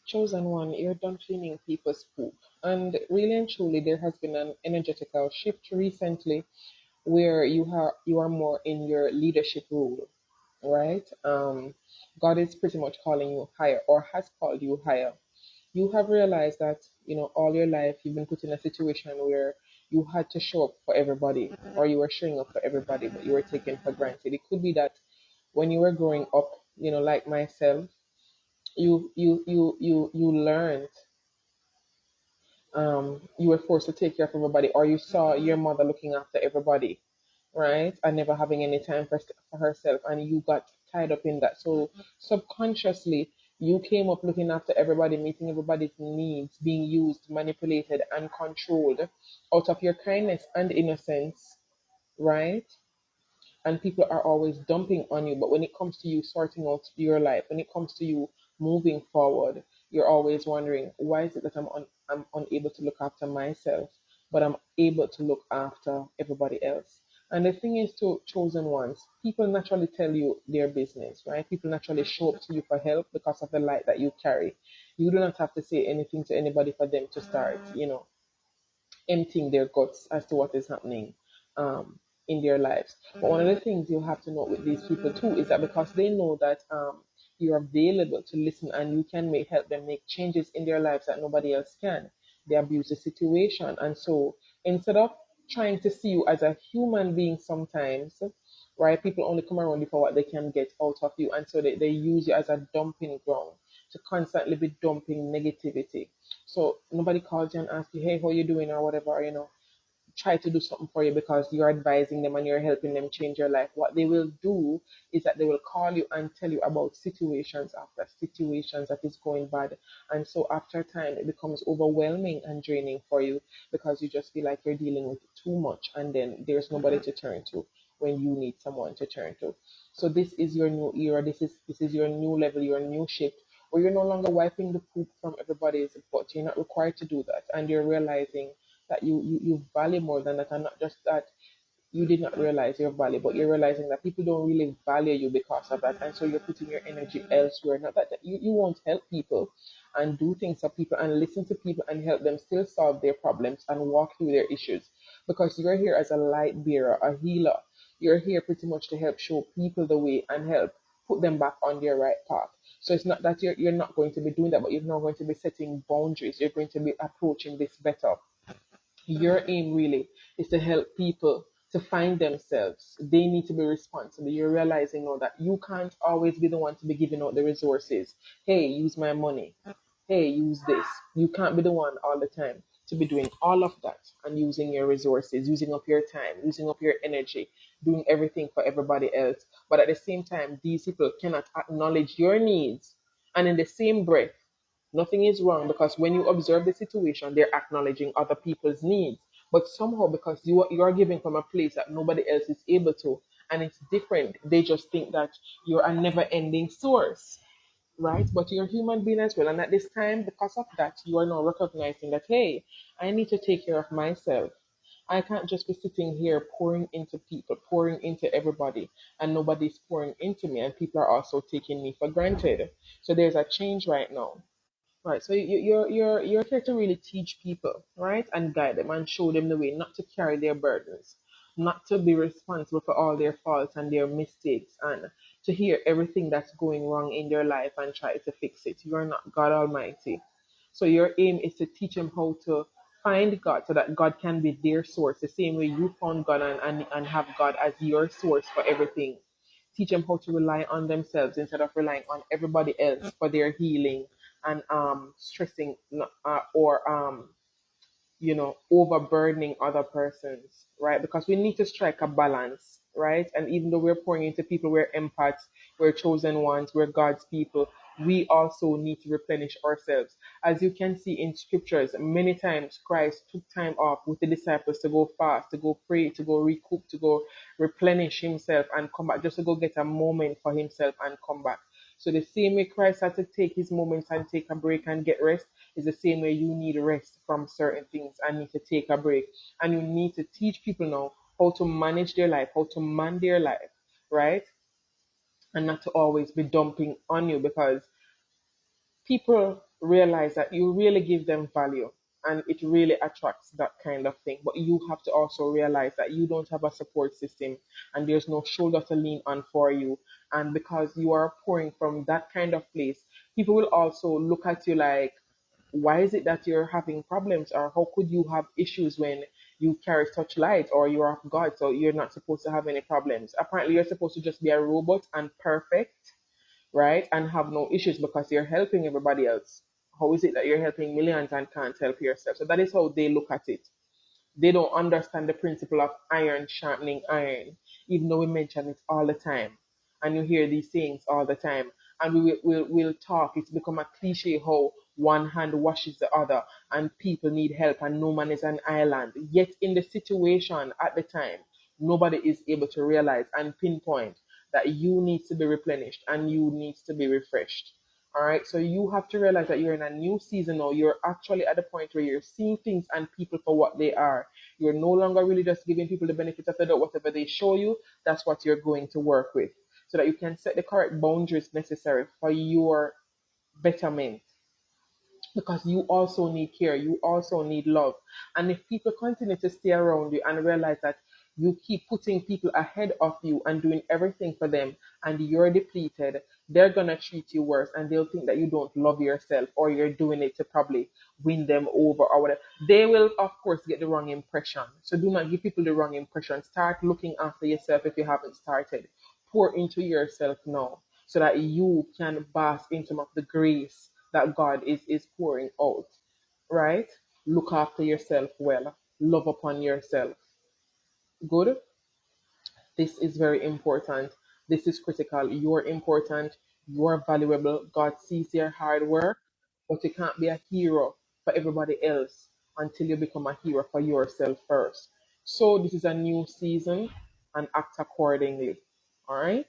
Chosen one, you're done cleaning people's poop. And really and truly, there has been an energetical shift recently where you are more in your leadership role, right? God is pretty much calling you higher or has called you higher. You have realized that, all your life you've been put in a situation where you had to show up for everybody or you were showing up for everybody, but you were taken for granted. It could be that when you were growing up, like myself, you learned, you were forced to take care of everybody, or you saw your mother looking after everybody, right? And never having any time for herself, and you got tied up in that. So subconsciously, you came up looking after everybody, meeting everybody's needs, being used, manipulated, and controlled out of your kindness and innocence, right? And people are always dumping on you. But when it comes to you sorting out your life, when it comes to you moving forward, you're always wondering, why is it that I'm unable to look after myself, but I'm able to look after everybody else? And the thing is, to chosen ones, people naturally tell you their business, right? People naturally show up to you for help because of the light that you carry. You do not have to say anything to anybody for them to start, emptying their guts as to what is happening in their lives. But one of the things you have to know with these people too is that because they know that you're available to listen and you can help them make changes in their lives that nobody else can, they abuse the situation. And so instead of trying to see you as a human being sometimes, right, people only come around you for what they can get out of you. And so they use you as a dumping ground to constantly be dumping negativity. So nobody calls you and asks you, hey, how you doing or whatever, try to do something for you because you're advising them and you're helping them change your life. What they will do is that they will call you and tell you about situations after situations that is going bad. And so after time, it becomes overwhelming and draining for you because you just feel like you're dealing with too much and then there's nobody to turn to when you need someone to turn to. So this is your new era. This is your new level, your new shift where you're no longer wiping the poop from everybody's butt. You're not required to do that. And you're realizing that you value more than that, and not just that you did not realize your value, but you're realizing that people don't really value you because of that, and so you're putting your energy elsewhere. Not that you won't help people and do things for people and listen to people and help them still solve their problems and walk through their issues, because you're here as a light bearer, a healer. You're here pretty much to help show people the way and help put them back on their right path. So it's not that you're not going to be doing that, but you're not going to be setting boundaries. You're going to be approaching this better. Your aim really is to help people to find themselves. They need to be responsible. You're realizing now that you can't always be the one to be giving out the resources. Hey, use my money. Hey, use this. You can't be the one all the time to be doing all of that and using your resources, using up your time, using up your energy, doing everything for everybody else. But at the same time, these people cannot acknowledge your needs. And in the same breath, nothing is wrong because when you observe the situation, they're acknowledging other people's needs. But somehow, because you are giving from a place that nobody else is able to, and it's different, they just think that you're a never-ending source, right? But you're a human being as well. And at this time, because of that, you are now recognizing that, hey, I need to take care of myself. I can't just be sitting here pouring into people, pouring into everybody, and nobody's pouring into me, and people are also taking me for granted. So there's a change right now. Right, so you're here to really teach people, right, and guide them and show them the way, not to carry their burdens, not to be responsible for all their faults and their mistakes, and to hear everything that's going wrong in their life and try to fix it. You're not God Almighty, so your aim is to teach them how to find God, so that God can be their source, the same way you found God and have God as your source for everything. Teach them how to rely on themselves instead of relying on everybody else for their healing and stressing or overburdening other persons, right? Because we need to strike a balance, right? And even though we're pouring into people, we're empaths, we're chosen ones, we're God's people, we also need to replenish ourselves. As you can see in scriptures, many times Christ took time off with the disciples to go fast, to go pray, to go recoup, to go replenish himself and come back, just to go get a moment for himself and come back. So the same way Christ had to take his moments and take a break and get rest is the same way you need rest from certain things and need to take a break. And you need to teach people now how to manage their life, how to man their life, right? And not to always be dumping on you, because people realize that you really give them value and it really attracts that kind of thing. But you have to also realize that you don't have a support system and there's no shoulder to lean on for you. And because you are pouring from that kind of place, people will also look at you like, why is it that you're having problems? Or how could you have issues when you carry such light or you're of God? So you're not supposed to have any problems. Apparently, you're supposed to just be a robot and perfect, right? And have no issues because you're helping everybody else. How is it that you're helping millions and can't help yourself? So that is how they look at it. They don't understand the principle of iron sharpening iron, even though we mention it all the time. And you hear these sayings all the time. And we'll talk. It's become a cliche how one hand washes the other and people need help and no man is an island. Yet in the situation at the time, nobody is able to realize and pinpoint that you need to be replenished and you need to be refreshed. All right. So you have to realize that you're in a new season now. You're actually at the point where you're seeing things and people for what they are. You're no longer really just giving people the benefit of the doubt. Whatever they show you, that's what you're going to work with. So that you can set the correct boundaries necessary for your betterment, because you also need care, you also need love. And if people continue to stay around you and realize that you keep putting people ahead of you and doing everything for them and you're depleted, they're gonna treat you worse and they'll think that you don't love yourself or you're doing it to probably win them over or whatever. They will, of course, get the wrong impression. So do not give people the wrong impression. Start looking after yourself if you haven't started. Pour into yourself now so that you can bask in some of the grace that God is pouring out, right? Look after yourself well, love upon yourself. Good. This is very important. This is critical. You're important. You're valuable. God sees your hard work, but you can't be a hero for everybody else until you become a hero for yourself first. So this is a new season and act accordingly. All right.